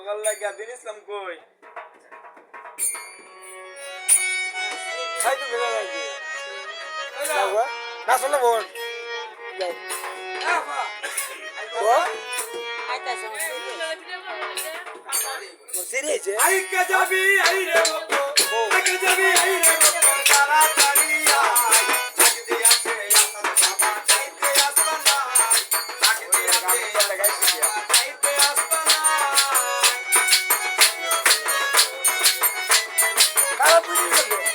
ভাল লাগা দিন ইসলাম কই খাই তো বেলা লাগি যাওয়া না শুনে বল যাই আইতাছে সিরিয়াস আই কে যাবি আই রে বাবা আই কে যাবি আই রে বাবা তারা তারিয়া লাগদি আছে আসাদ বাবা চাইতে আসনা লাগদি আছে লাগাইছি চাইতে আসনা খারাপ বুঝি গেল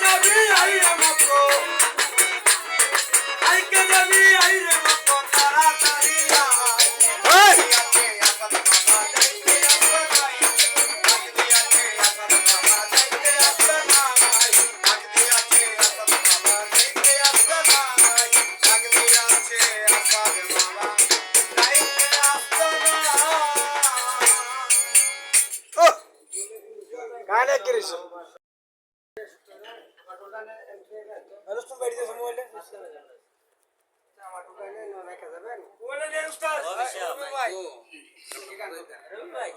যাবি আইরে মতো আইকে যাবি আইরে মতো তাড়াতাড়ি আয় আছে আসাদ বাবা যাইতে আসবে নাই আগদি আছে আসাদ বাবা যাইতে আসবে নাই আগদি আছে আসাদ বাবা যাইতে আসবে নাই আগদি আছে আসাদ বাবা যাইতে আসবে নাই ও গানে করিস अनुष्ठान बैठ जा समूह ले बोले ले उस्ताद भाई